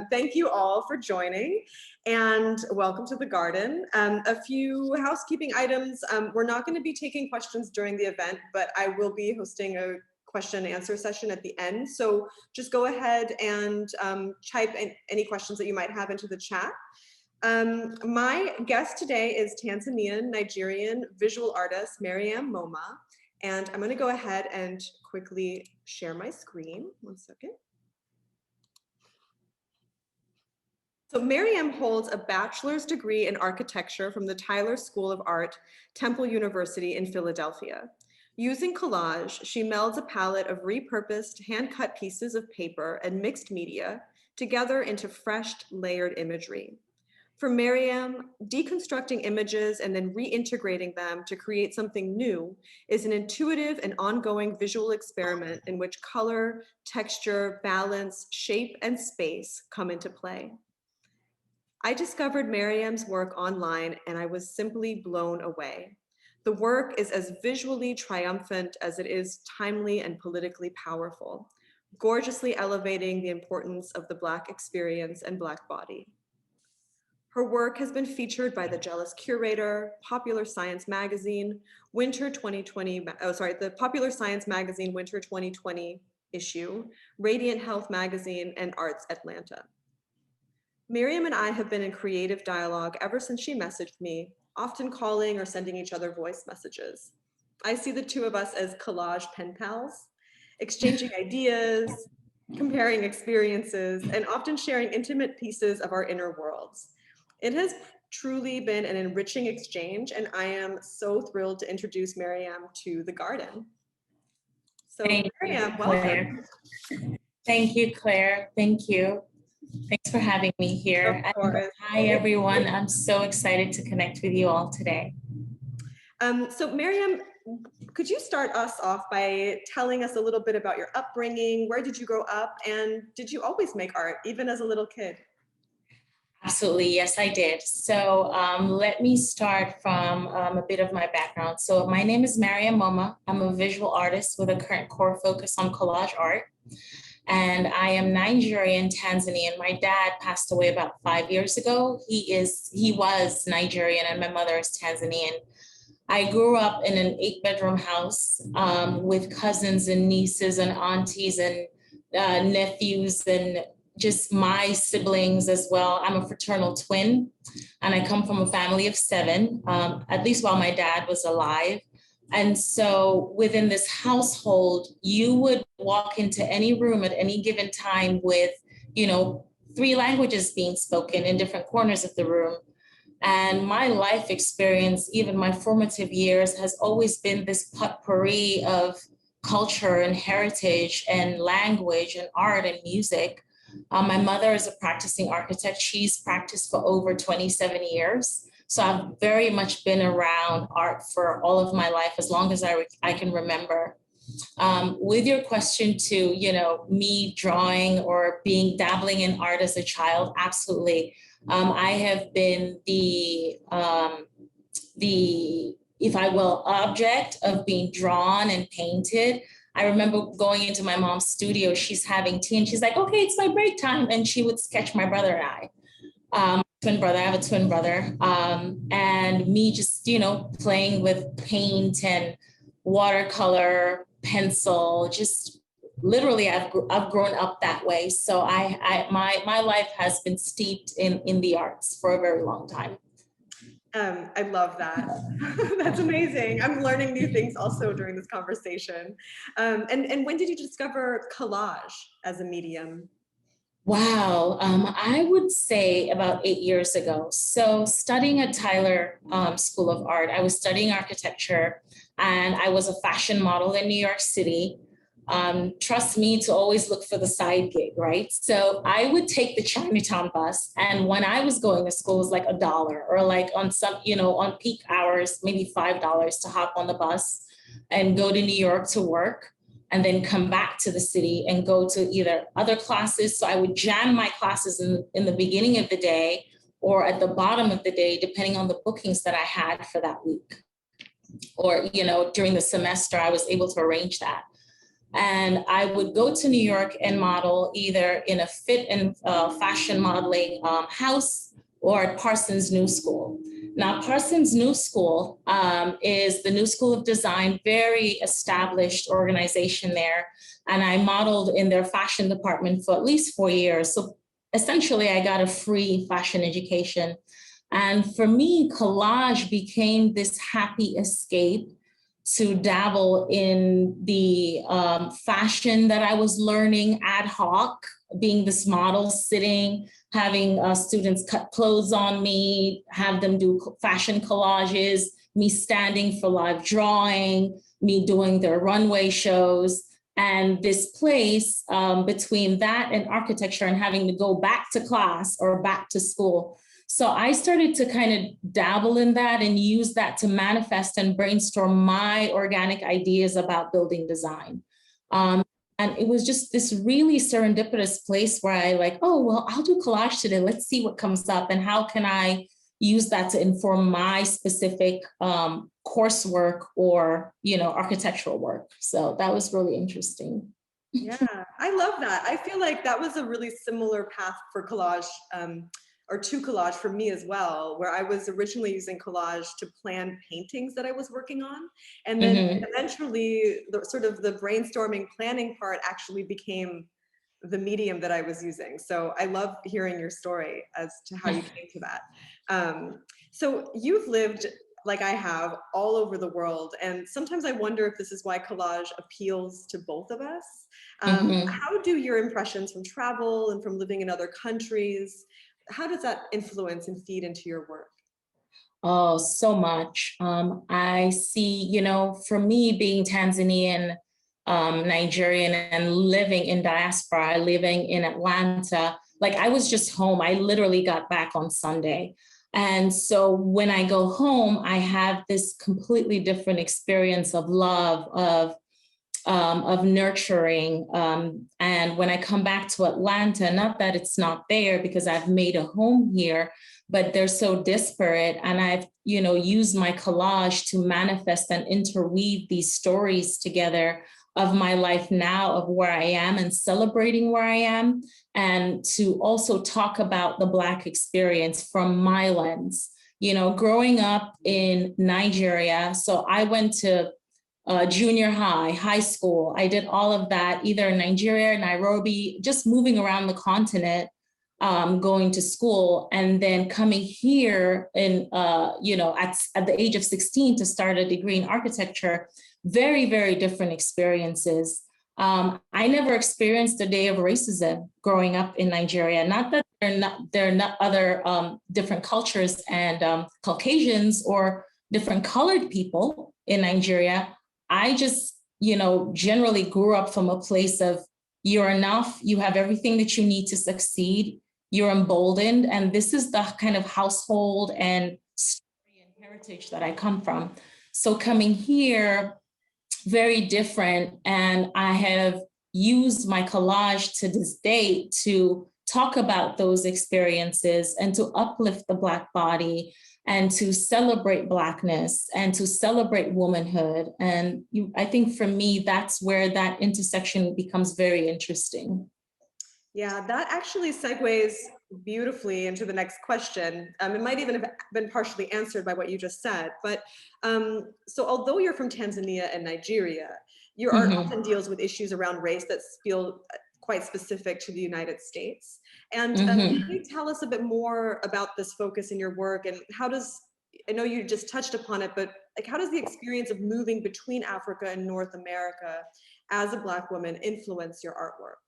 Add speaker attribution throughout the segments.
Speaker 1: Thank you all for joining and welcome to the garden. A few housekeeping items. We're not going to be taking questions during the event, but I will be hosting a question and answer session at the end. So just go ahead and type any questions that you might have into the chat. My guest today is Tanzanian-Nigerian visual artist Marryam Moma, and I'm going to go ahead and quickly share my screen. One second. So Marryam holds a bachelor's degree in architecture from the Tyler School of Art, Temple University in Philadelphia. Using collage, she melds a palette of repurposed hand-cut pieces of paper and mixed media together into fresh, layered imagery. For Marryam, deconstructing images and then reintegrating them to create something new is an intuitive and ongoing visual experiment in which color, texture, balance, shape, and space come into play. I discovered Marryam's work online and I was simply blown away. The work is as visually triumphant as it is timely and politically powerful, gorgeously elevating the importance of the Black experience and Black body. Her work has been featured by the Jealous Curator, Popular Science Magazine, the Popular Science Magazine Winter 2020 issue, Radiant Health Magazine, and Arts Atlanta. Marryam and I have been in creative dialogue ever since she messaged me, often calling or sending each other voice messages. I see the two of us as collage pen pals, exchanging ideas, comparing experiences, and often sharing intimate pieces of our inner worlds. It has truly been an enriching exchange, and I am so thrilled to introduce Marryam to the garden. So Marryam, welcome.
Speaker 2: Thank you, Claire. Thank you. Thanks for having me here. Hi, everyone. I'm so excited to connect with you all today.
Speaker 1: So Marryam, could you start us off by telling us a little bit about your upbringing? Where did you grow up? And did you always make art, even as a little kid?
Speaker 2: Absolutely. Yes, I did. So let me start from a bit of my background. So my name is Marryam Moma. I'm a visual artist with a current core focus on collage art. And I am Nigerian Tanzanian. My dad passed away about 5 years ago. He was Nigerian and my mother is Tanzanian. I grew up in an 8-bedroom house with cousins and nieces and aunties and nephews and just my siblings as well. I'm a fraternal twin and I come from a family of 7, at least while my dad was alive. And so within this household, you would walk into any room at any given time with, 3 languages being spoken in different corners of the room. And my life experience, even my formative years, has always been this potpourri of culture and heritage and language and art and music. My mother is a practicing architect. She's practiced for over 27 years. So I've very much been around art for all of my life, as long as I can remember. With your question to, me drawing or dabbling in art as a child, absolutely. I have been the, if I will, object of being drawn and painted. I remember going into my mom's studio, she's having tea and she's like, okay, it's my break time. And she would sketch my brother and I. Twin brother, I have a twin brother, and me just, playing with paint and watercolor, pencil, just literally I've grown up that way. So my life has been steeped in the arts for a very long time.
Speaker 1: I love that. That's amazing. I'm learning new things also during this conversation. And when did you discover collage as a medium?
Speaker 2: Wow, I would say about 8 years ago. So studying at Tyler School of Art, I was studying architecture and I was a fashion model in New York City. Trust me to always look for the side gig, right? So I would take the Chinatown bus. And when I was going to school, it was like $1 or like on some, on peak hours, maybe $5 to hop on the bus and go to New York to work. And then come back to the city and go to either other classes. So I would jam my classes in the beginning of the day or at the bottom of the day, depending on the bookings that I had for that week. Or, during the semester, I was able to arrange that. And I would go to New York and model either in a fit and fashion modeling house or at Parsons New School. Now, Parsons New School is the New School of Design, very established organization there. And I modeled in their fashion department for at least 4 years. So essentially, I got a free fashion education. And for me, collage became this happy escape to dabble in the fashion that I was learning ad hoc, being this model, sitting, having students cut clothes on me, have them do fashion collages, me standing for live drawing, me doing their runway shows. And this place between that and architecture and having to go back to class or back to school. So I started to kind of dabble in that and use that to manifest and brainstorm my organic ideas about building design. And it was just this really serendipitous place where I like, oh, well, I'll do collage today. Let's see what comes up and how can I use that to inform my specific coursework or, architectural work. So that was really interesting.
Speaker 1: Yeah, I love that. I feel like that was a really similar path for collage or to collage for me as well, where I was originally using collage to plan paintings that I was working on. And then eventually the brainstorming planning part actually became the medium that I was using. So I love hearing your story as to how you came to that. So you've lived, like I have, all over the world. And sometimes I wonder if this is why collage appeals to both of us. How do your impressions from travel and from living in other countries, how does that influence and feed into your work?
Speaker 2: Oh, so much. I see, for me being Tanzanian, Nigerian and living in diaspora, living in Atlanta, like I was just home. I literally got back on Sunday. And so when I go home, I have this completely different experience of love, of nurturing. And when I come back to Atlanta, not that it's not there because I've made a home here, but they're so disparate. And I've, used my collage to manifest and interweave these stories together of my life now, of where I am and celebrating where I am, and to also talk about the Black experience from my lens. Growing up in Nigeria, so I went to junior high, high school. I did all of that either in Nigeria, Nairobi, just moving around the continent, going to school, and then coming here in, at the age of 16 to start a degree in architecture. Very, very different experiences. I never experienced a day of racism growing up in Nigeria. Not that there are not other different cultures and Caucasians or different colored people in Nigeria. I just, generally grew up from a place of you're enough, you have everything that you need to succeed, you're emboldened, and this is the kind of household and story and heritage that I come from. So coming here, very different, and I have used my collage to this day to talk about those experiences and to uplift the Black body and to celebrate Blackness and to celebrate womanhood. And I think for me, that's where that intersection becomes very interesting.
Speaker 1: Yeah, that actually segues beautifully into the next question. It might even have been partially answered by what you just said, but so although you're from Tanzania and Nigeria, your art often deals with issues around race that feel quite specific to the United States. And can you tell us a bit more about this focus in your work, and how does, I know you just touched upon it, but like how does the experience of moving between Africa and North America as a Black woman influence your artwork?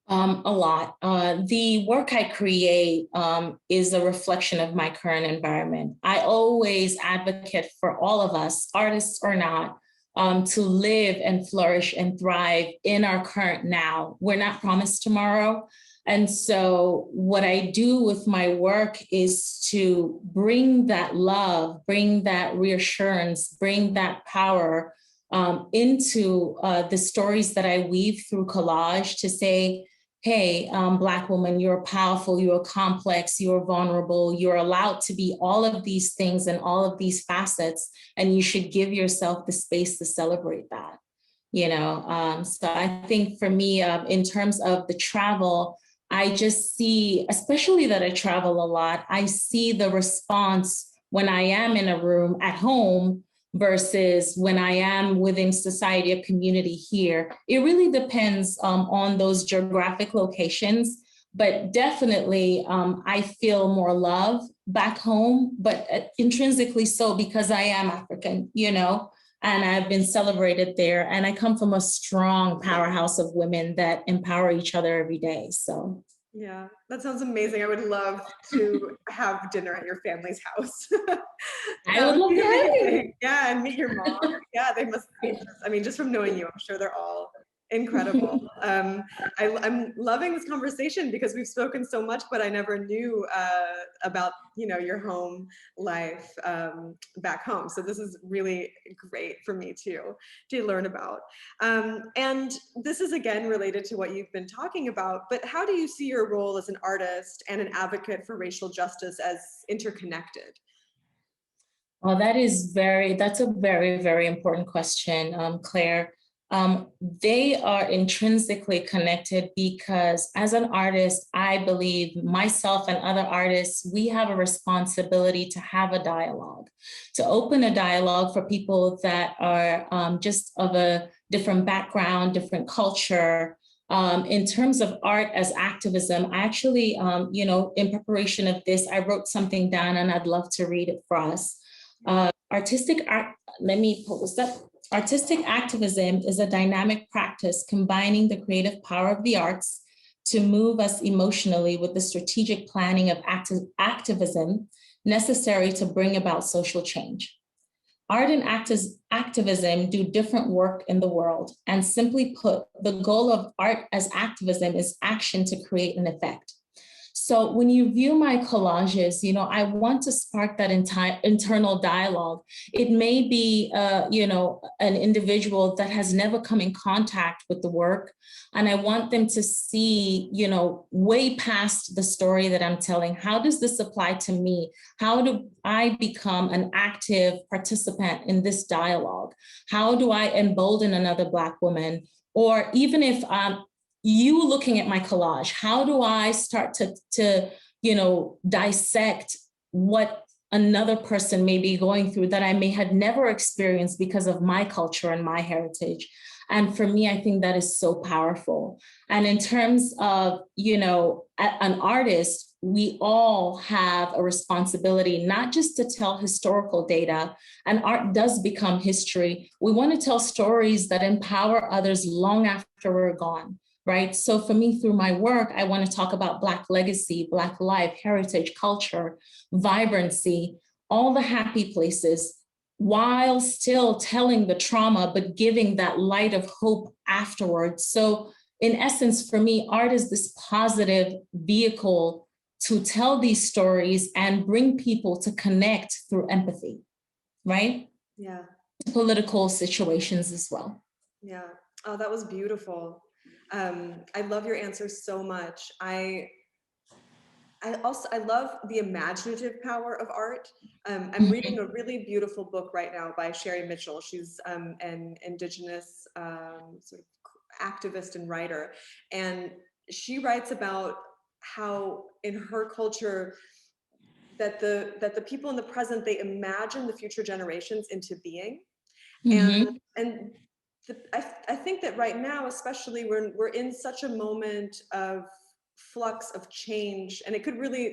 Speaker 2: A lot. The work I create is a reflection of my current environment. I always advocate for all of us, artists or not, to live and flourish and thrive in our current now. We're not promised tomorrow. And so what I do with my work is to bring that love, bring that reassurance, bring that power into the stories that I weave through collage to say, hey, Black woman, you're powerful, you're complex, you're vulnerable, you're allowed to be all of these things and all of these facets, and you should give yourself the space to celebrate that. So I think for me, in terms of the travel, I just see, especially that I travel a lot, I see the response when I am in a room at home versus when I am within society or community here. It really depends on those geographic locations, but definitely I feel more love back home, but intrinsically so because I am African, and I've been celebrated there. And I come from a strong powerhouse of women that empower each other every day. So.
Speaker 1: Yeah, that sounds amazing. I would love to have dinner at your family's house.
Speaker 2: I would love to have you.
Speaker 1: Yeah, and meet your mom. Yeah, they must be just from knowing you, I'm sure they're all incredible. I'm loving this conversation because we've spoken so much, but I never knew about your home life back home. So this is really great for me to learn about. And this is again related to what you've been talking about. But how do you see your role as an artist and an advocate for racial justice as interconnected?
Speaker 2: Well, that's a very, very important question, Claire. They are intrinsically connected because as an artist, I believe myself and other artists, we have a responsibility to have a dialogue, to open a dialogue for people that are just of a different background, different culture. In terms of art as activism, I actually, in preparation of this, I wrote something down and I'd love to read it for us. Artistic activism is a dynamic practice combining the creative power of the arts to move us emotionally with the strategic planning of activism necessary to bring about social change. Art and activism do different work in the world, and simply put, the goal of art as activism is action to create an effect. So when you view my collages, I want to spark that entire internal dialogue. It may be, an individual that has never come in contact with the work, and I want them to see, way past the story that I'm telling. How does this apply to me? How do I become an active participant in this dialogue? How do I embolden another Black woman? Or even if you looking at my collage, how do I start to dissect what another person may be going through that I may have never experienced because of my culture and my heritage? And for me, I think that is so powerful. And in terms of, an artist, we all have a responsibility, not just to tell historical data, and art does become history. We want to tell stories that empower others long after we're gone. Right. So for me, through my work, I want to talk about Black legacy, Black life, heritage, culture, vibrancy, all the happy places, while still telling the trauma, but giving that light of hope afterwards. So in essence, for me, art is this positive vehicle to tell these stories and bring people to connect through empathy, right?
Speaker 1: Yeah.
Speaker 2: Political situations as well.
Speaker 1: Yeah. Oh, that was beautiful. I love your answer so much. I love the imaginative power of art. I'm reading a really beautiful book right now by Sherry Mitchell. She's an Indigenous sort of activist and writer. And she writes about how in her culture that the people in the present, they imagine the future generations into being. And I think that right now, especially, we're in such a moment of flux of change, and it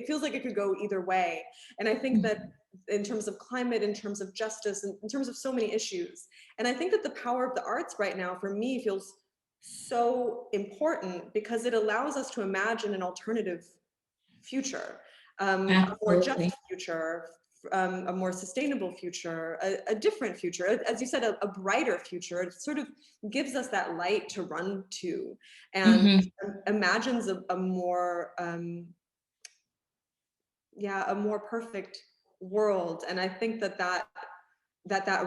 Speaker 1: feels like it could go either way. And I think that in terms of climate, in terms of justice, in terms of so many issues, and I think that the power of the arts right now for me feels so important because it allows us to imagine an alternative future, a more just future, a more sustainable future, a different future, as you said, a brighter future. It sort of gives us that light to run to, and imagines a more, a more perfect world. And I think that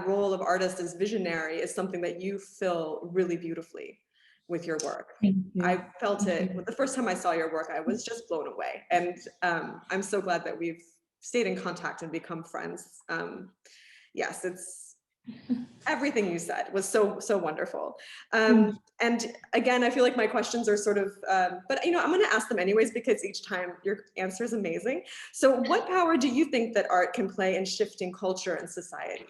Speaker 1: role of artist as visionary is something that you fill really beautifully with your work. I felt it the first time I saw your work. I was just blown away, and I'm so glad that we've stayed in contact and become friends. Yes, Everything you said was so wonderful.
Speaker 2: Mm.
Speaker 1: And again, I feel like my questions are sort of, but I'm going to ask them anyways because each time your answer is amazing. So, what power do you think that art can play in shifting culture and society?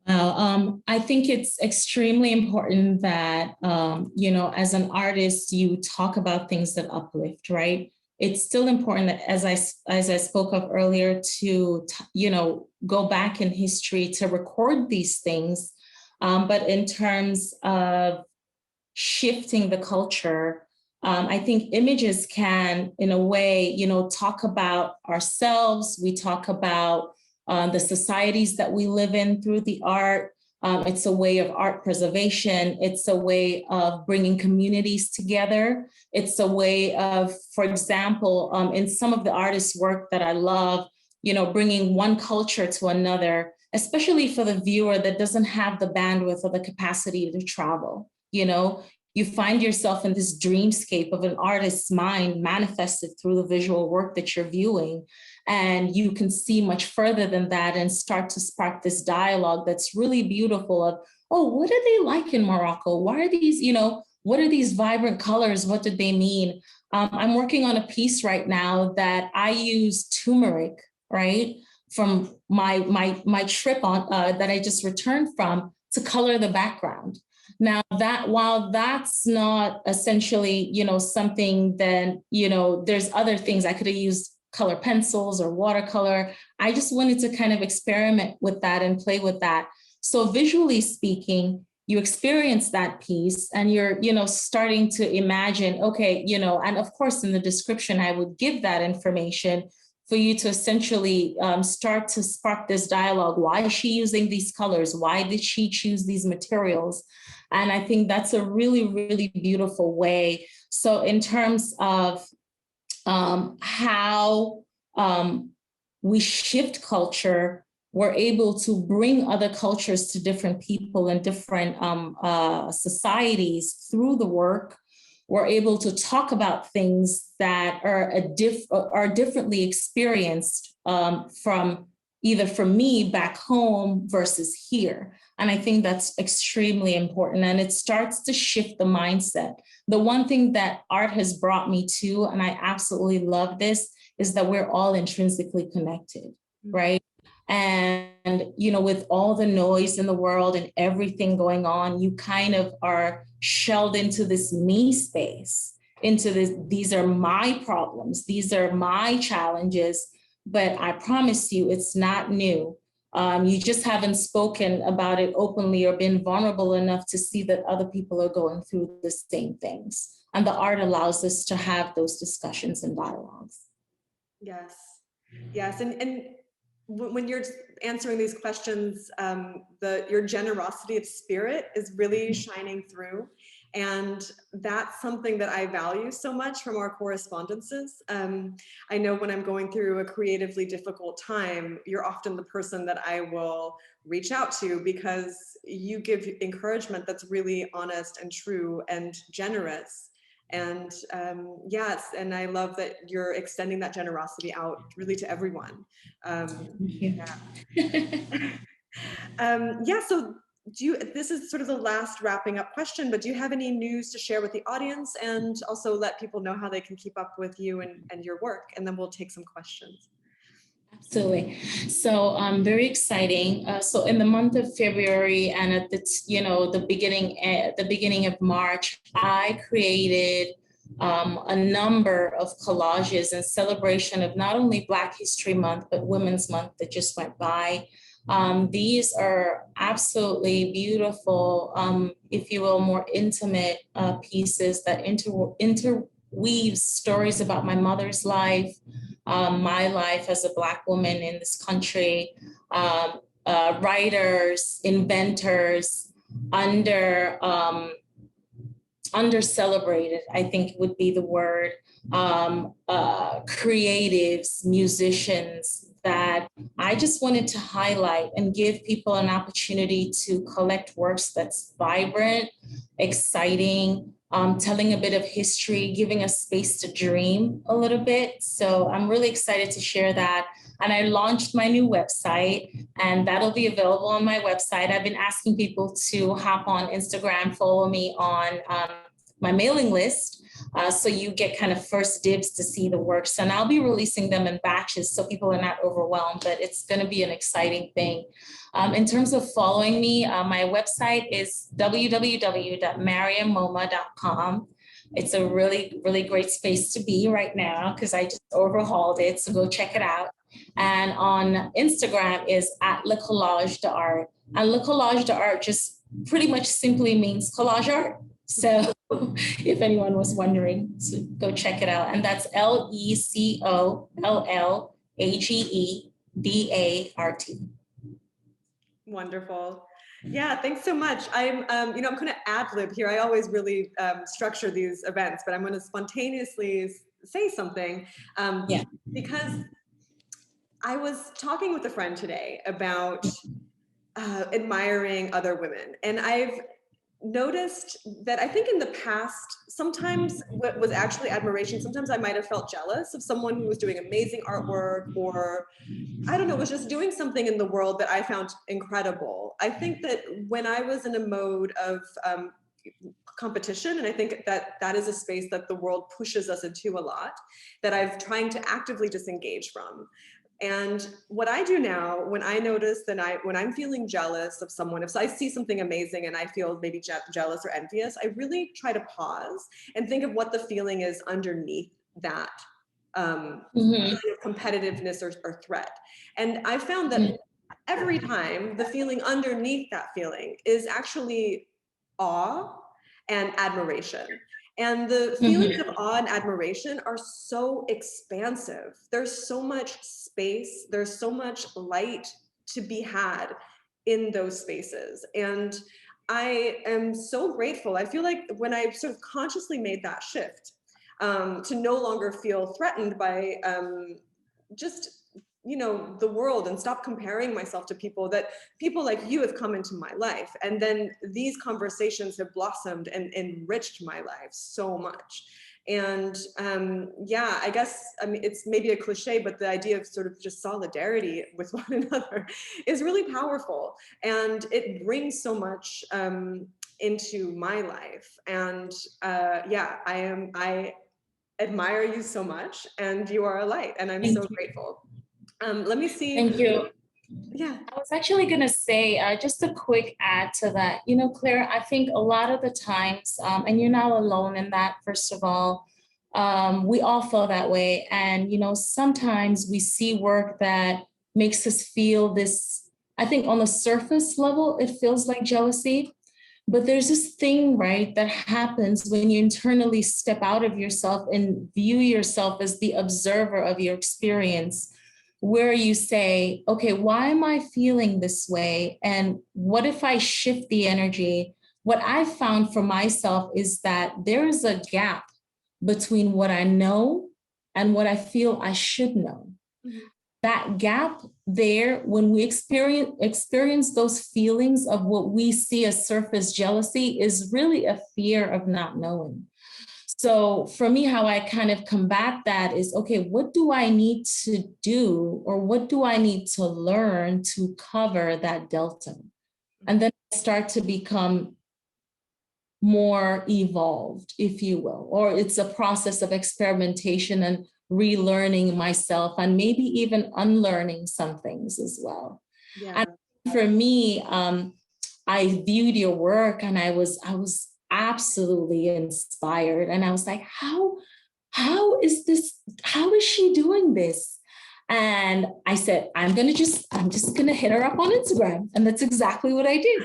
Speaker 2: Well, I think it's extremely important that, as an artist, you talk about things that uplift, right? It's still important that, as I spoke of earlier, to, go back in history to record these things. But in terms of shifting the culture, I think images can, in a way, talk about ourselves. We talk about the societies that we live in through the art. It's a way of art preservation. It's a way of bringing communities together. It's a way of, for example, in some of the artists' work that I love, bringing one culture to another, especially for the viewer that doesn't have the bandwidth or the capacity to travel. You find yourself in this dreamscape of an artist's mind manifested through the visual work that you're viewing. And you can see much further than that and start to spark this dialogue that's really beautiful of, oh, what are they like in Morocco? Why are these, what are these vibrant colors? What did they mean? I'm working on a piece right now that I use turmeric, right, from my trip on that I just returned from, to color the background. Now, that while that's not essentially, something that, there's other things I could have used color pencils or watercolor. I just wanted to kind of experiment with that and play with that. So visually speaking, you experience that piece and you're, starting to imagine, okay, and of course in the description, I would give that information for you to essentially start to spark this dialogue. Why is she using these colors? Why did she choose these materials? And I think that's a really, really beautiful way. So in terms of how we shift culture, we're able to bring other cultures to different people and different societies through the work. We're able to talk about things that are differently experienced from me back home versus here. And I think that's extremely important. And it starts to shift the mindset. The one thing that art has brought me to, and I absolutely love this, is that we're all intrinsically connected, right? And, with all the noise in the world and everything going on, you kind of are shelled into this me space, into this, these are my problems, these are my challenges, but I promise you, it's not new. You just haven't spoken about it openly or been vulnerable enough to see that other people are going through the same things. And the art allows us to have those discussions and dialogues.
Speaker 1: Yes, yes, and when you're answering these questions, your generosity of spirit is really shining through. And that's something that I value so much from our correspondences. I know when I'm going through a creatively difficult time, you're often the person that I will reach out to because you give encouragement that's really honest and true and generous. And yes, and I love that you're extending that generosity out really to everyone.
Speaker 2: Thank you.
Speaker 1: Yeah. Yeah, so this is sort of the last wrapping up question, but do you have any news to share with the audience and also let people know how they can keep up with you and your work? And then we'll take some questions.
Speaker 2: Absolutely. So very exciting. So in the month of February and at the beginning of March, I created a number of collages in celebration of not only Black History Month, but Women's Month that just went by. These are absolutely beautiful, if you will, more intimate pieces that interweave stories about my mother's life, my life as a Black woman in this country, writers, inventors, under celebrated, I think would be the word, creatives, musicians, that I just wanted to highlight and give people an opportunity to collect works that's vibrant, exciting, telling a bit of history, giving us space to dream a little bit. So I'm really excited to share that. And I launched my new website, and that'll be available on my website. I've been asking people to hop on Instagram, follow me on my mailing list. So you get kind of first dibs to see the works. And I'll be releasing them in batches so people are not overwhelmed, but it's going to be an exciting thing. In terms of following me, my website is www.marryammoma.com. It's a really, really great space to be right now because I just overhauled it. So go check it out. And on Instagram is @lecollage.art. And Le Collage d'Art just pretty much simply means collage art. So if anyone was wondering, so go check it out. And that's LECOLLAGEDART.
Speaker 1: Wonderful. Yeah, thanks so much. I'm going to ad lib here. I always really structure these events, but I'm going to spontaneously say something because I was talking with a friend today about admiring other women, and I've noticed that I think in the past, sometimes what was actually admiration, sometimes I might have felt jealous of someone who was doing amazing artwork, or I don't know, was just doing something in the world that I found incredible. I think that when I was in a mode of competition, and I think that that is a space that the world pushes us into a lot, that I'm trying to actively disengage from. And what I do now, when I notice that when I'm feeling jealous of someone, if I see something amazing and I feel maybe jealous or envious, I really try to pause and think of what the feeling is underneath that kind of competitiveness or threat. And I found that every time the feeling underneath that feeling is actually awe and admiration. And the feelings of awe and admiration are so expansive. There's so much space, there's so much light to be had in those spaces. And I am so grateful. I feel like when I sort of consciously made that shift to no longer feel threatened by just the world, and stop comparing myself to people like you have come into my life, and then these conversations have blossomed and enriched my life so much. And yeah, I guess, I mean, it's maybe a cliche, but the idea of sort of just solidarity with one another is really powerful, and it brings so much into my life. And yeah, I admire you so much, and you are a light, and I'm so grateful. Let me see.
Speaker 2: Thank you.
Speaker 1: Yeah.
Speaker 2: I was actually going to say just a quick add to that. Claire, I think a lot of the times, and you're not alone in that, first of all, we all feel that way. And, sometimes we see work that makes us feel this, I think on the surface level, it feels like jealousy. But there's this thing, right, that happens when you internally step out of yourself and view yourself as the observer of your experience, where you say, okay, why am I feeling this way? And what if I shift the energy? What I've found for myself is that there is a gap between what I know and what I feel I should know. That gap there, when we experience those feelings of what we see as surface jealousy, is really a fear of not knowing. So for me, how I kind of combat that is, okay, what do I need to do, or what do I need to learn to cover that delta? And then I start to become more evolved, if you will, or it's a process of experimentation and relearning myself, and maybe even unlearning some things as well.
Speaker 1: Yeah.
Speaker 2: And for me, I viewed your work and I was absolutely inspired. And I was like, how is she doing this? And I said, I'm just gonna hit her up on Instagram. And that's exactly what I did.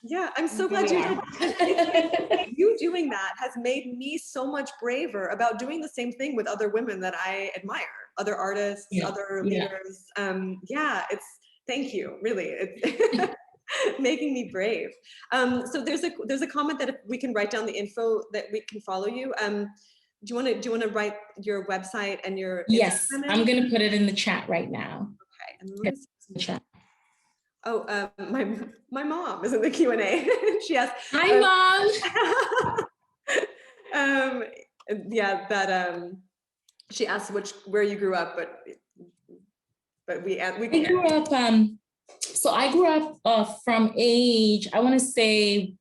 Speaker 1: Yeah, I'm so glad you did. You doing that has made me so much braver about doing the same thing with other women that I admire, other artists, other leaders. Yeah, thank you, really. It's making me brave. So there's a comment that if we can write down the info that we can follow you. Do you want to write your website and your
Speaker 2: Yes,
Speaker 1: Instagram?
Speaker 2: I'm going to put it in the chat right now.
Speaker 1: Okay, and let me see the chat. Oh, my mom is in the Q&A. She asked,
Speaker 2: "Hi, Mom."
Speaker 1: um, yeah, that she asked where you grew up, but we
Speaker 2: I grew up, I grew up from age, I want to say,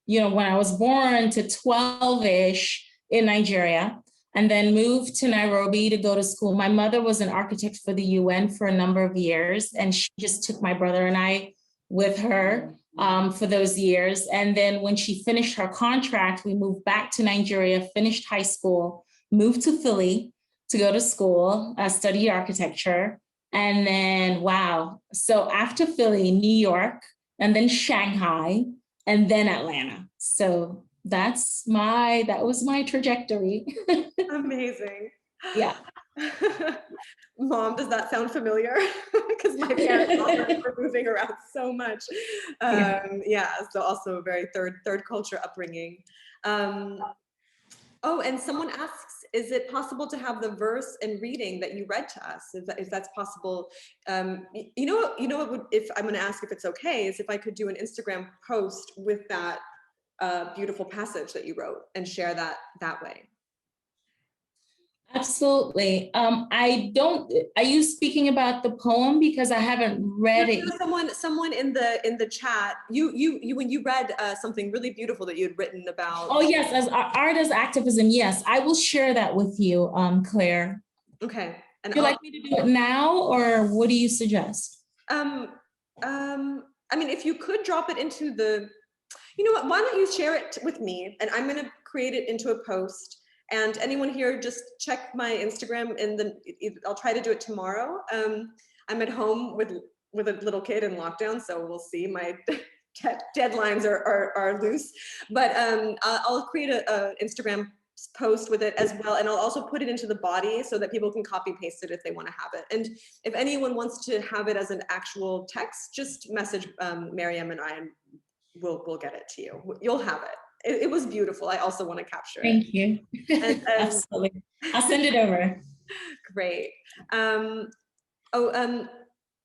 Speaker 2: when I was born to 12-ish in Nigeria, and then moved to Nairobi to go to school. My mother was an architect for the UN for a number of years, and she just took my brother and I with her for those years. And then when she finished her contract, we moved back to Nigeria, finished high school, moved to Philly to go to school, study architecture. And then, wow. So after Philly, New York, and then Shanghai, and then Atlanta. So that was my trajectory.
Speaker 1: Amazing.
Speaker 2: Yeah.
Speaker 1: Mom, does that sound familiar? Because my parents also were moving around so much. So also a very third culture upbringing. And someone asks, is it possible to have the verse and reading that you read to us? If that's possible, what would, if I'm going to ask if it's okay, is if I could do an Instagram post with that beautiful passage that you wrote and share that way.
Speaker 2: Absolutely. Are you speaking about the poem? Because I haven't read it.
Speaker 1: Someone in the chat, you when you read something really beautiful that you had written about.
Speaker 2: Oh yes, as art as activism. Yes, I will share that with you, Claire.
Speaker 1: Okay. And
Speaker 2: would you like me to do it now, or what do you suggest?
Speaker 1: I mean, if you could drop it into the, you know what, why don't you share it with me, and I'm going to create it into a post. And anyone here, just check my Instagram I'll try to do it tomorrow. I'm at home with a little kid in lockdown, so we'll see. My deadlines are loose, but I'll create a Instagram post with it as well. And I'll also put it into the body so that people can copy paste it if they want to have it. And if anyone wants to have it as an actual text, just message Marryam and I, and we'll get it to you. You'll have it. It was beautiful. I also want to capture it.
Speaker 2: Thank you. Absolutely. I'll send it over.
Speaker 1: Great.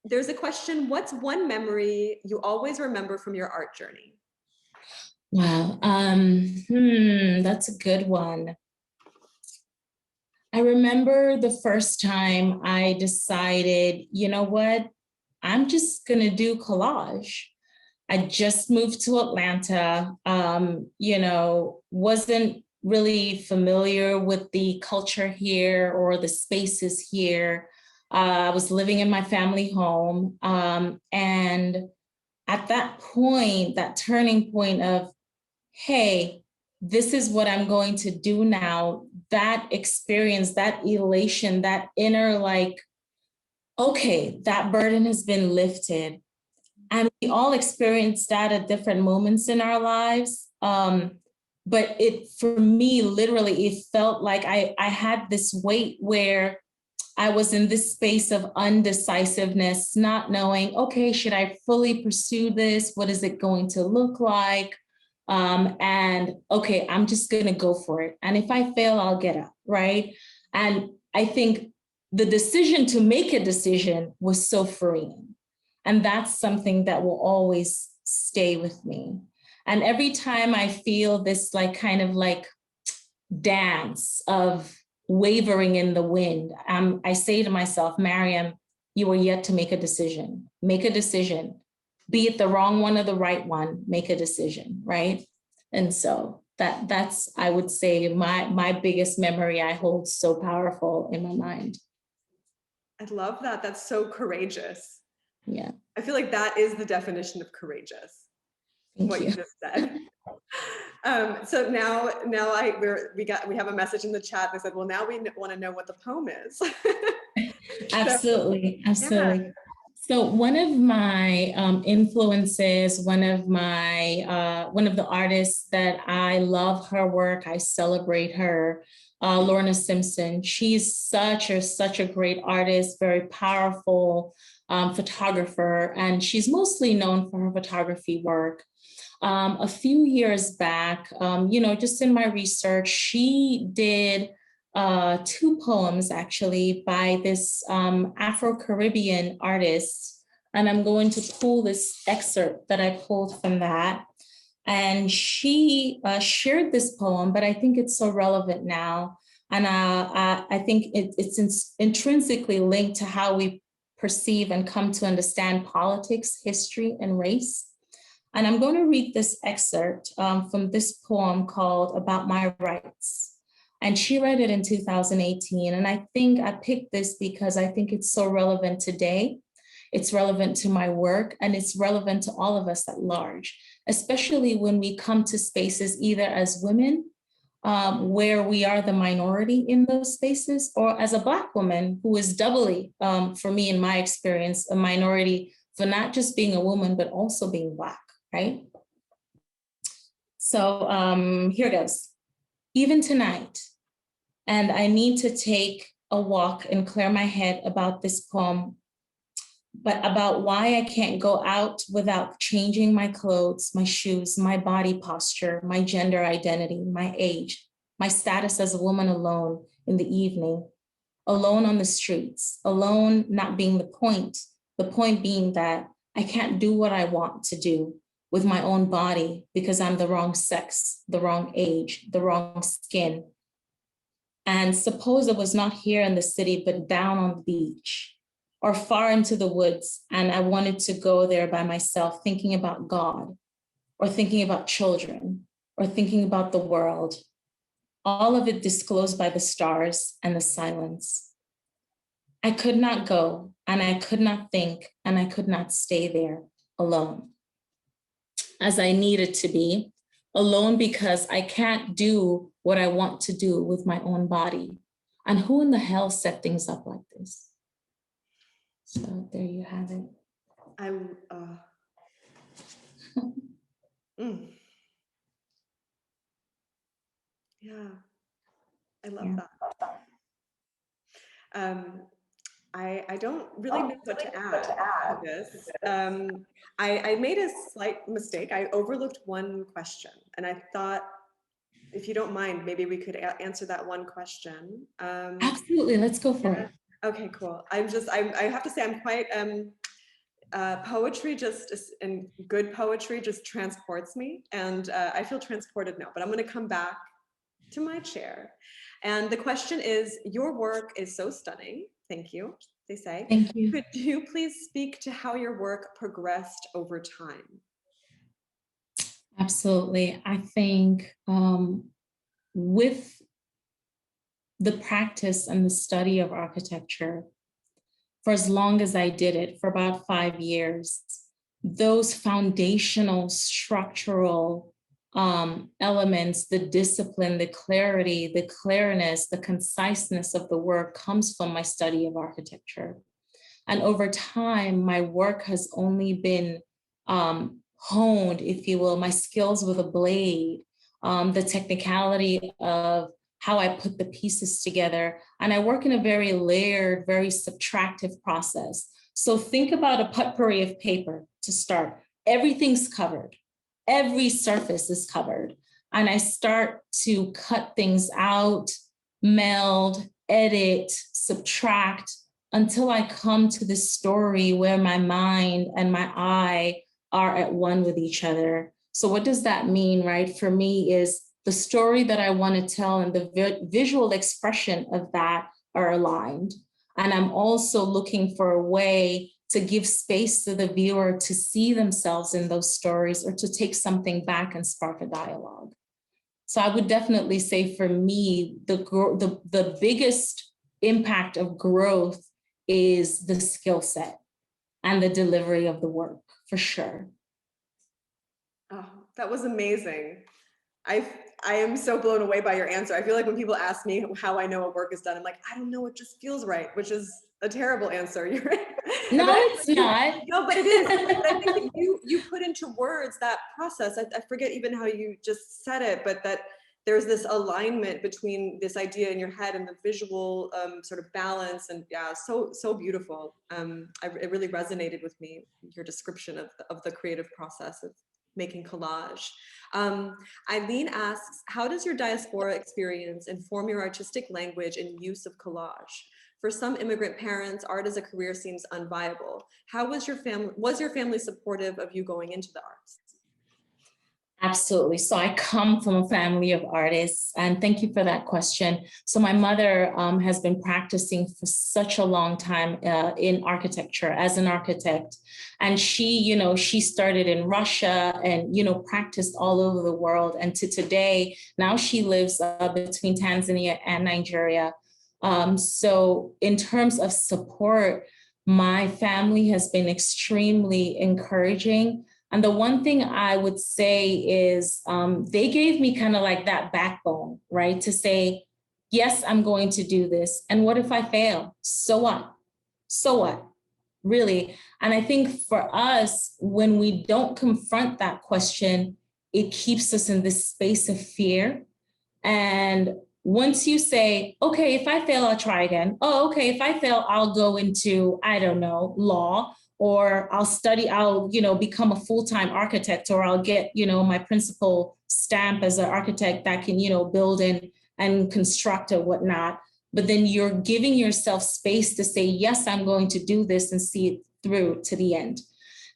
Speaker 1: There's a question. What's one memory you always remember from your art journey?
Speaker 2: Wow. That's a good one. I remember the first time I decided, you know what? I'm just going to do collage. I just moved to Atlanta, wasn't really familiar with the culture here or the spaces here. I was living in my family home. And at that point, that turning point of, hey, this is what I'm going to do now, that experience, that elation, that inner okay, that burden has been lifted. And we all experience that at different moments in our lives. But for me, literally, it felt like I had this weight where I was in this space of undecisiveness, not knowing, okay, should I fully pursue this? What is it going to look like? And okay, I'm just going to go for it. And if I fail, I'll get up, right? And I think the decision to make a decision was so freeing. And that's something that will always stay with me. And every time I feel this dance of wavering in the wind, I say to myself, Marryam, you are yet to make a decision. Make a decision. Be it the wrong one or the right one, make a decision, right? And so that's, I would say, my biggest memory I hold so powerful in my mind.
Speaker 1: I love that. That's so courageous.
Speaker 2: Yeah.
Speaker 1: I feel like that is the definition of courageous. What you just said. So now we have a message in the chat that said, well, now we want to know what the poem is.
Speaker 2: Absolutely.
Speaker 1: Yeah.
Speaker 2: So one of my influences, one of the artists that I love her work, I celebrate her, Lorna Simpson. She's such a great artist, very powerful photographer, and she's mostly known for her photography work. A few years back, just in my research, she did 2 poems actually by this Afro-Caribbean artist. And I'm going to pull this excerpt that I pulled from that. And she shared this poem, but I think it's so relevant now. And I think it's intrinsically linked to how we perceive and come to understand politics, history, and race. And I'm going to read this excerpt from this poem called About My Rights. And she read it in 2018. And I think I picked this because I think it's so relevant today. It's relevant to my work, and it's relevant to all of us at large, especially when we come to spaces either as women, where we are the minority in those spaces, or as a Black woman who is doubly, for me in my experience, a minority for not just being a woman, but also being Black, right? So here goes. Even tonight, and I need to take a walk and clear my head about this poem, but about why I can't go out without changing my clothes, my shoes, my body posture, my gender identity, my age, my status as a woman alone in the evening, alone on the streets, alone not being the point being that I can't do what I want to do with my own body because I'm the wrong sex, the wrong age, the wrong skin. And suppose it was not here in the city, but down on the beach, or far into the woods, and I wanted to go there by myself, thinking about God, or thinking about children, or thinking about the world, all of it disclosed by the stars and the silence. I could not go, and I could not think, and I could not stay there alone, as I needed to be, alone because I can't do what I want to do with my own body. And who in the hell set things up like this? So there you have it.
Speaker 1: Yeah, I love that. I don't really know what to add to this. I made a slight mistake. I overlooked one question, and I thought, if you don't mind, maybe we could answer that one question.
Speaker 2: Absolutely, let's go for it.
Speaker 1: Okay, cool. I have to say I'm quite, poetry and good poetry just transports me, and I feel transported now, but I'm gonna come back to my chair. And the question is, your work is so stunning. Thank you, they say.
Speaker 2: Thank you.
Speaker 1: Could you please speak to how your work progressed over time?
Speaker 2: Absolutely. I think with the practice and the study of architecture, for as long as I did it, for about 5 years, those foundational structural elements, the discipline, the clarity, the clearness, the conciseness of the work comes from my study of architecture. And over time, my work has only been honed, if you will, my skills with a blade, the technicality of how I put the pieces together. And I work in a very layered, very subtractive process. So think about a potpourri of paper to start. Everything's covered. Every surface is covered. And I start to cut things out, meld, edit, subtract, until I come to this story where my mind and my eye are at one with each other. So what does that mean, right? For me is the story that I want to tell and the visual expression of that are aligned. And I'm also looking for a way to give space to the viewer to see themselves in those stories or to take something back and spark a dialogue. So I would definitely say for me, the biggest impact of growth is the skill set and the delivery of the work, for sure.
Speaker 1: Oh, that was amazing. I am so blown away by your answer. I feel like when people ask me how I know a work is done, I'm like, I don't know, it just feels right, which is a terrible answer. You're right.
Speaker 2: No, it's not.
Speaker 1: No, but it is. But I think that you put into words that process. I forget even how you just said it, but that there's this alignment between this idea in your head and the visual sort of balance, and yeah, so beautiful. It really resonated with me, your description of the creative process of making collage. Eileen asks, how does your diaspora experience inform your artistic language and use of collage? For some immigrant parents, art as a career seems unviable. How was your family supportive of you going into the arts?
Speaker 2: Absolutely. So I come from a family of artists, and thank you for that question. So my mother has been practicing for such a long time in architecture as an architect. And she started in Russia and, practiced all over the world. And to today, now she lives between Tanzania and Nigeria. So in terms of support, my family has been extremely encouraging. And the one thing I would say is they gave me kind of like that backbone, right? To say, yes, I'm going to do this. And what if I fail? So what? So what? Really? And I think for us, when we don't confront that question, it keeps us in this space of fear. And once you say, okay, if I fail, I'll try again. Oh, okay, if I fail, I'll go into, I don't know, law, or I'll become a full-time architect, or I'll get, my principal stamp as an architect that can, build and construct or whatnot. But then you're giving yourself space to say, yes, I'm going to do this and see it through to the end.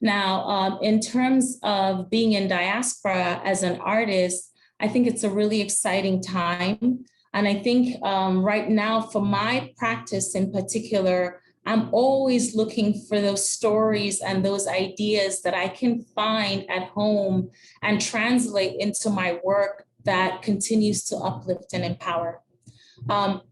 Speaker 2: Now, in terms of being in diaspora as an artist, I think it's a really exciting time. And I think right now, for my practice in particular, I'm always looking for those stories and those ideas that I can find at home and translate into my work that continues to uplift and empower.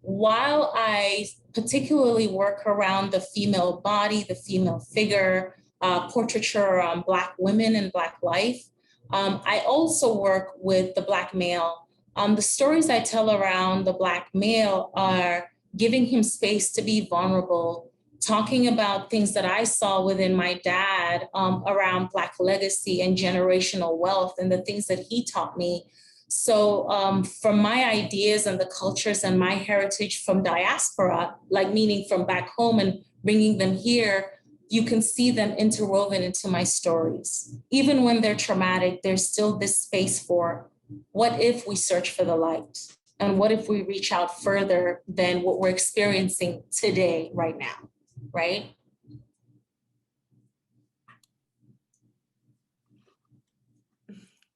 Speaker 2: While I particularly work around the female body, the female figure, portraiture around Black women and Black life, I also work with the Black male. The stories I tell around the Black male are giving him space to be vulnerable, talking about things that I saw within my dad around Black legacy and generational wealth and the things that he taught me. So from my ideas and the cultures and my heritage from diaspora, like meaning from back home and bringing them here, you can see them interwoven into my stories. Even when they're traumatic, there's still this space for what if we search for the light? And what if we reach out further than what we're experiencing today, right now, right?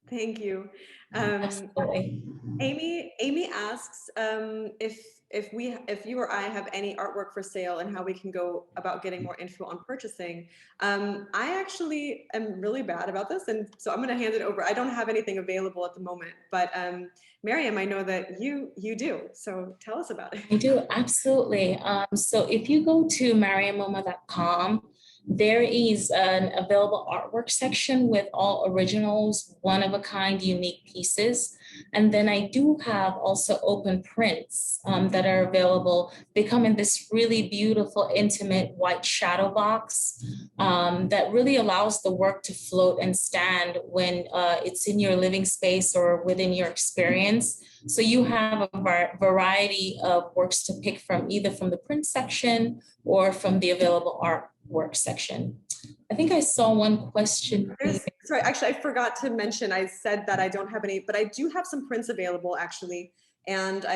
Speaker 1: Thank you.
Speaker 2: Absolutely.
Speaker 1: Amy asks if you or I have any artwork for sale and how we can go about getting more info on purchasing. I actually am really bad about this, and so I'm going to hand it over. I don't have anything available at the moment, but Marryam, I know that you do. So tell us about it.
Speaker 2: I do, absolutely. So if you go to marryammoma.com, there is an available artwork section with all originals, one-of-a-kind, unique pieces. And then I do have also open prints that are available. They come in this really beautiful, intimate white shadow box that really allows the work to float and stand when it's in your living space or within your experience. So you have a variety of works to pick from, either from the print section or from the available artwork section. I think I saw one question.
Speaker 1: Sorry, actually, I forgot to mention, I said that I don't have any, but I do have some prints available actually. And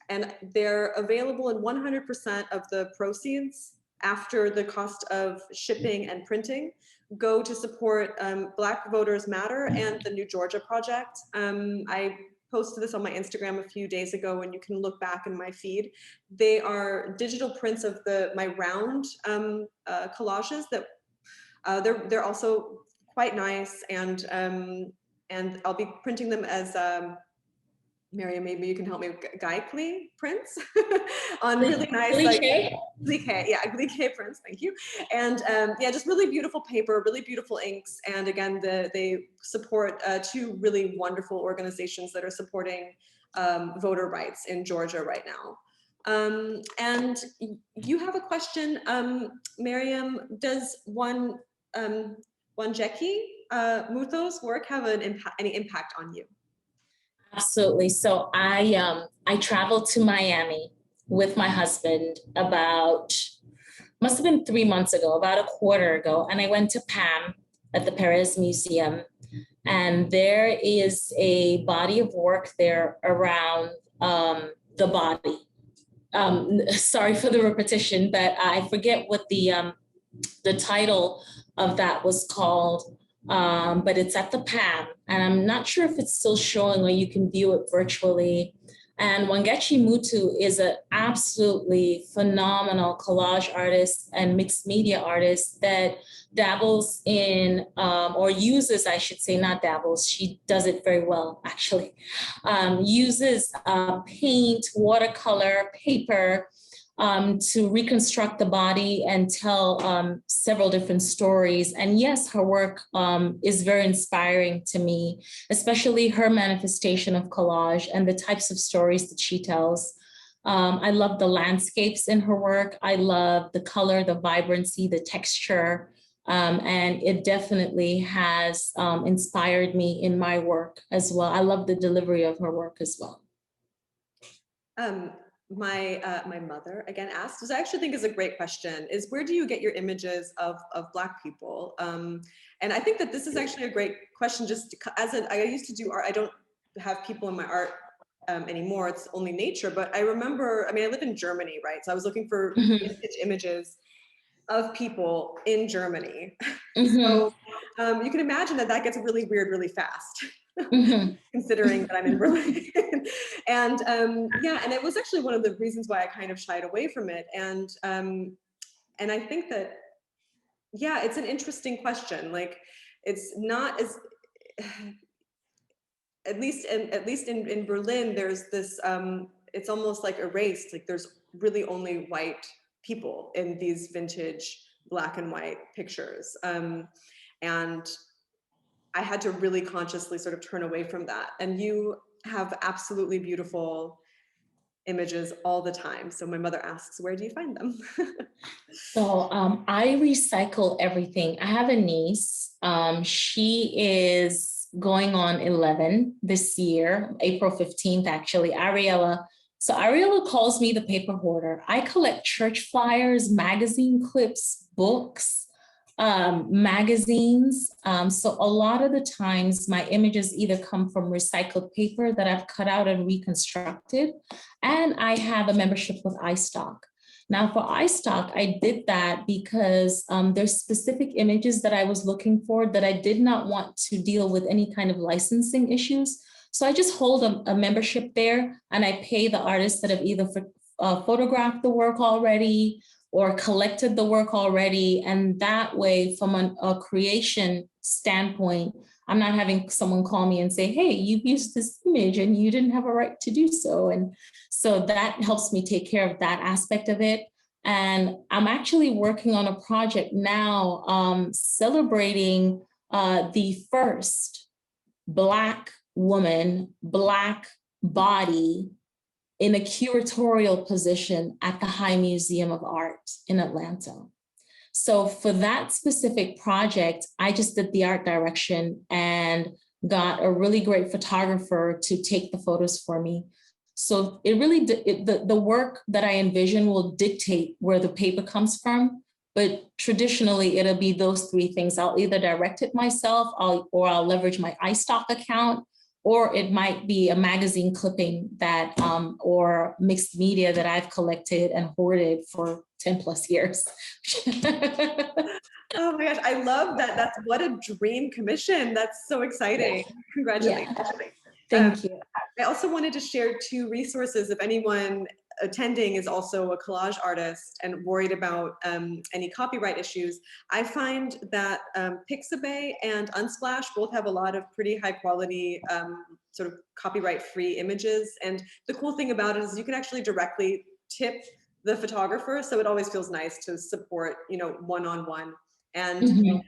Speaker 1: and they're available in 100% of the proceeds after the cost of shipping and printing go to support Black Voters Matter and the New Georgia Project. I posted this on my Instagram a few days ago, and you can look back in my feed. They are digital prints of my round collages that they're also quite nice, and I'll be printing them as Marryam, maybe you can help me with Glycé prints on really nice Glycé prints, thank you. And yeah, just really beautiful paper, really beautiful inks, and again they support two really wonderful organizations that are supporting voter rights in Georgia right now. And you have a question, Marryam, does one Wanjeki Mutho's work have any impact on you?
Speaker 2: Absolutely. So I traveled to Miami with my husband must have been 3 months ago, about a quarter ago. And I went to PAM at the Perez Museum. And there is a body of work there around the body. Sorry for the repetition, but I forget what the title of that was called. but it's at the PAM, and I'm not sure if it's still showing or you can view it virtually. And Wangechi Mutu is an absolutely phenomenal collage artist and mixed media artist that dabbles in, or uses, I should say, not dabbles, she does it very well, actually, uses paint, watercolor, paper, to reconstruct the body and tell several different stories. And yes, her work is very inspiring to me, especially her manifestation of collage and the types of stories that she tells. I love the landscapes in her work. I love the color, the vibrancy, the texture. And it definitely has inspired me in my work as well. I love the delivery of her work as well.
Speaker 1: My mother again asked, which I actually think is a great question, is where do you get your images of Black people? And I think that this is actually a great question. Just as I used to do art, I don't have people in my art anymore. It's only nature. But I remember, I mean, I live in Germany, right? So I was looking for vintage images of people in Germany. So you can imagine that gets really weird really fast. Considering that I'm in Berlin. And yeah, and it was actually one of the reasons why I kind of shied away from it. And I think that, yeah, it's an interesting question. Like, it's not as, at least in Berlin, there's this, it's almost like erased. Like, there's really only white people in these vintage black and white pictures. And I had to really consciously sort of turn away from that. And you have absolutely beautiful images all the time. So my mother asks, where do you find them?
Speaker 2: So I recycle everything. I have a niece. She is going on 11 this year, April 15th, actually, Ariella. So Ariella calls me the paper hoarder. I collect church flyers, magazine clips, books, magazines. So a lot of the times my images either come from recycled paper that I've cut out and reconstructed, and I have a membership with iStock. Now for iStock, I did that because there's specific images that I was looking for that I did not want to deal with any kind of licensing issues. So I just hold a membership there, and I pay the artists that have either photographed the work already or collected the work already. And that way, from a creation standpoint, I'm not having someone call me and say, hey, you've used this image and you didn't have a right to do so. And so that helps me take care of that aspect of it. And I'm actually working on a project now celebrating the first Black woman, Black body in a curatorial position at the High Museum of Art in Atlanta. So for that specific project, I just did the art direction and got a really great photographer to take the photos for me. So it really, the work that I envision will dictate where the paper comes from, but traditionally it'll be those three things. I'll either direct it myself, or I'll leverage my iStock account, or it might be a magazine clipping that, or mixed media that I've collected and hoarded for 10 plus years.
Speaker 1: Oh my gosh, I love that. That's what a dream commission. That's so exciting. Yeah. Congratulations.
Speaker 2: Yeah. Thank you.
Speaker 1: I also wanted to share two resources. If anyone attending is also a collage artist and worried about any copyright issues, I find that Pixabay and Unsplash both have a lot of pretty high quality sort of copyright-free images. And the cool thing about it is you can actually directly tip the photographer, so it always feels nice to support, you know, one-on-one. And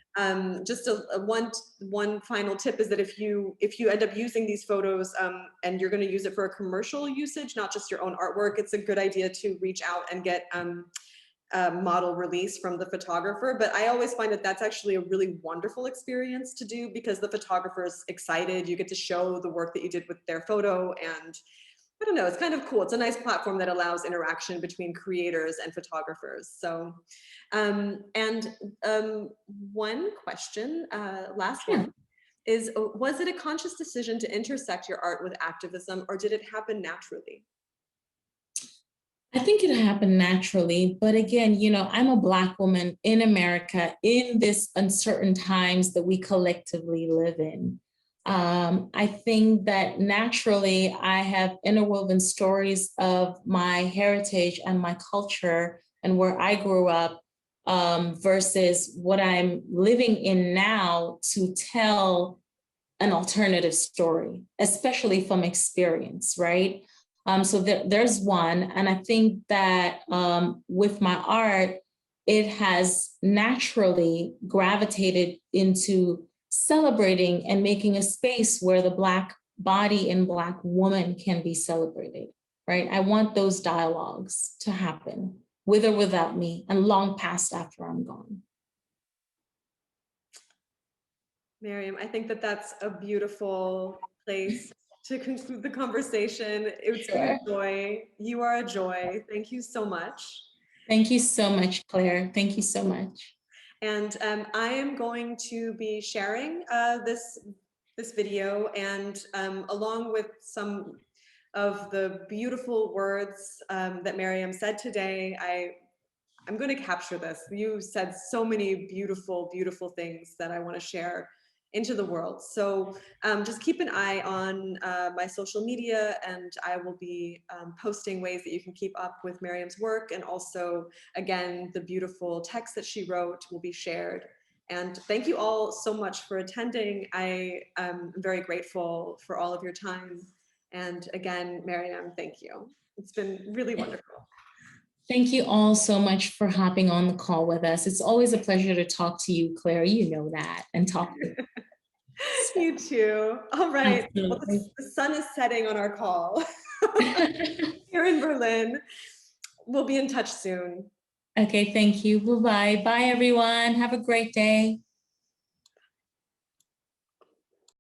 Speaker 1: just one final tip is that if you end up using these photos and you're going to use it for a commercial usage, not just your own artwork, it's a good idea to reach out and get model release from the photographer. But I always find that that's actually a really wonderful experience to do, because the photographer is excited. You get to show the work that you did with their photo, and I don't know, it's kind of cool. It's a nice platform that allows interaction between creators and photographers. So, one question, last one, is, was it a conscious decision to intersect your art with activism, or did it happen naturally?
Speaker 2: I think it happened naturally, but again, I'm a Black woman in America in this uncertain times that we collectively live in. I think that naturally I have interwoven stories of my heritage and my culture and where I grew up versus what I'm living in now to tell an alternative story, especially from experience, right? So there's one. And I think that with my art, it has naturally gravitated into celebrating and making a space where the Black body and Black woman can be celebrated, right? I want those dialogues to happen with or without me and long past after I'm gone.
Speaker 1: Marryam, I think that that's a beautiful place to conclude the conversation. It's been a
Speaker 2: Sure.
Speaker 1: joy. You are a joy. Thank you so much.
Speaker 2: Thank you so much, Claire. Thank you so much.
Speaker 1: And I am going to be sharing this video, and along with some of the beautiful words that Marryam said today, I'm going to capture this. You said so many beautiful, beautiful things that I want to share into the world. So just keep an eye on my social media, and I will be posting ways that you can keep up with Marryam's work. And also, again, the beautiful text that she wrote will be shared. And thank you all so much for attending. I am very grateful for all of your time. And again, Marryam, thank you. It's been really wonderful.
Speaker 2: Thank you all so much for hopping on the call with us. It's always a pleasure to talk to you, Claire. You know that, and talk with you.
Speaker 1: You too. All right. Well,
Speaker 2: Absolutely.
Speaker 1: the sun is setting on our call here in Berlin. We'll be in touch soon.
Speaker 2: Okay, thank you. Bye-bye. Bye, everyone. Have a great day.